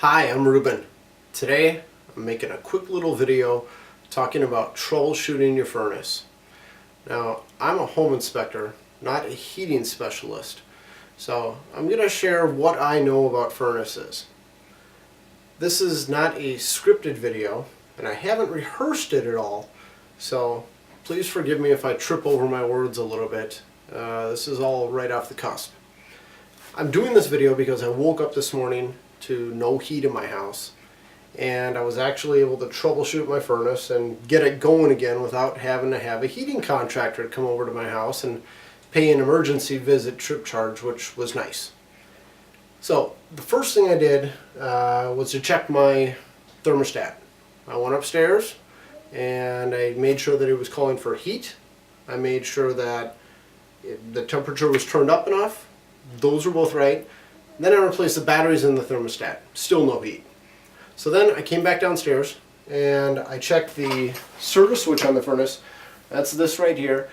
Hi, I'm Ruben. Today I'm making a quick little video talking about troubleshooting your furnace. Now, I'm a home inspector, not a heating specialist, so I'm going to share what I know about furnaces. This is not a scripted video, and I haven't rehearsed it at all, so please forgive me if I trip over my words a little bit. This is all right off the cusp. I'm doing this video because I woke up this morning to no heat in my house, and I was actually able to troubleshoot my furnace and get it going again without having to have a heating contractor come over to my house and pay an emergency visit trip charge, which was nice. So the first thing I did was to check my thermostat. I went upstairs and I made sure that it was calling for heat. I made sure that the temperature was turned up enough. Those were both right. Then I replaced the batteries in the thermostat. Still no heat. So then I came back downstairs and I checked the service switch on the furnace. That's this right here.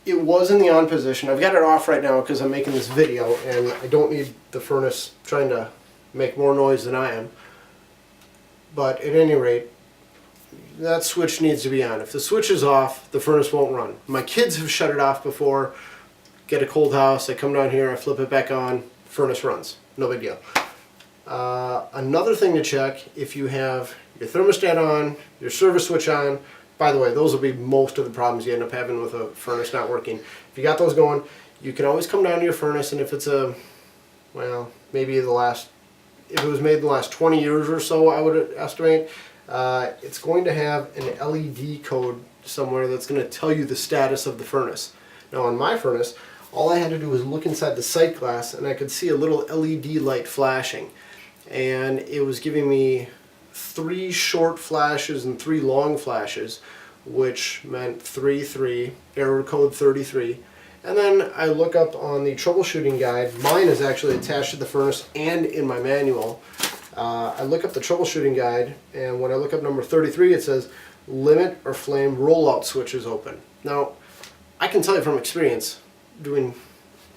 It was in the on position. I've got it off right now because I'm making this video and I don't need the furnace trying to make more noise than I am. But at any rate, that switch needs to be on. If the switch is off, the furnace won't run. My kids have shut it off before. Get a cold house, I come down here, I flip it back on, furnace runs. No big deal. Another thing to check, if you have your thermostat on, your service switch on, by the way, those will be most of the problems you end up having with a furnace not working. If you got those going, you can always come down to your furnace, and if it's well, maybe if it was made in the last 20 years or so, I would estimate, it's going to have an LED code somewhere that's going to tell you the status of the furnace. Now on my furnace, all I had to do was look inside the sight glass and I could see a little LED light flashing, and it was giving me 3 short flashes and 3 long flashes, which meant 33, error code 33. And then I look up on the troubleshooting guide. Mine is actually attached to the furnace and in my manual. I look up the troubleshooting guide, and when I look up number 33, it says limit or flame rollout switch is open. Now I can tell you from experience doing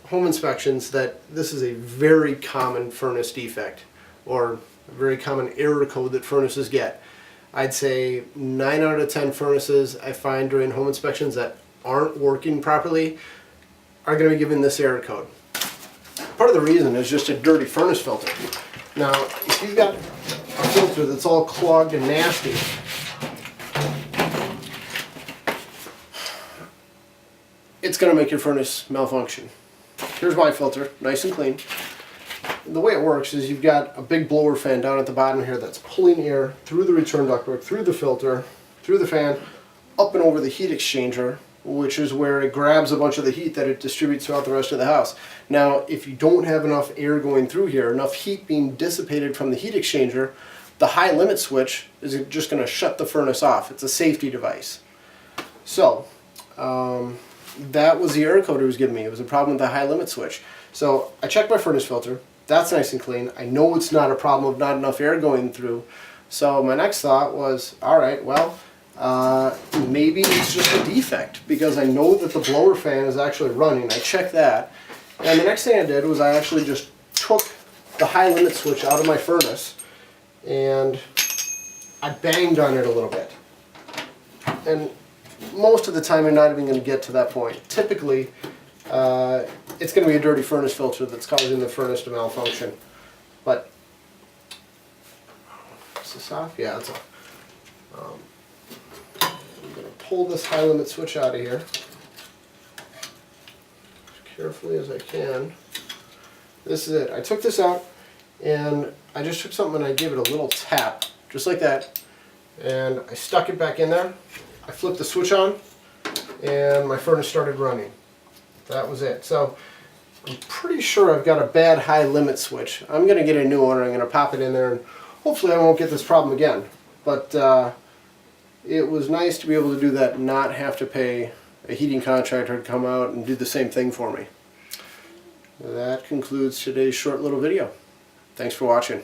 home inspections that this is a very common furnace defect, or a very common error code that furnaces get. I'd say 9 out of 10 furnaces I find during home inspections that aren't working properly are going to be given this error code. Part of the reason is just a dirty furnace filter. Now, if you've got a filter that's all clogged and nasty, it's going to make your furnace malfunction. Here's my filter, nice and clean. The way it works is you've got a big blower fan down at the bottom here that's pulling air through the return ductwork, through the filter, through the fan, up and over the heat exchanger, which is where it grabs a bunch of the heat that it distributes throughout the rest of the house. Now, if you don't have enough air going through here, enough heat being dissipated from the heat exchanger, the high limit switch is just going to shut the furnace off. It's a safety device. So, that was the error code it was giving me. It was a problem with the high limit switch. So I checked my furnace filter. That's nice and clean. I know it's not a problem of not enough air going through. So my next thought was, alright, well, maybe it's just a defect, because I know that the blower fan is actually running. I checked that. And the next thing I did was I actually just took the high limit switch out of my furnace and I banged on it a little bit. And most of the time you're not even going to get to that point. Typically, it's going to be a dirty furnace filter that's causing the furnace to malfunction. But, is this off? Yeah, it's off. I'm going to pull this high limit switch out of here as carefully as I can. This is it. I took this out and I just took something and I gave it a little tap, just like that, and I stuck it back in there. I flipped the switch on and my furnace started running. That was it. So I'm pretty sure I've got a bad high limit switch. I'm going to get a new one. I'm going to pop it in there and hopefully I won't get this problem again. But it was nice to be able to do that and not have to pay a heating contractor to come out and do the same thing for me. That concludes today's short little video. Thanks for watching.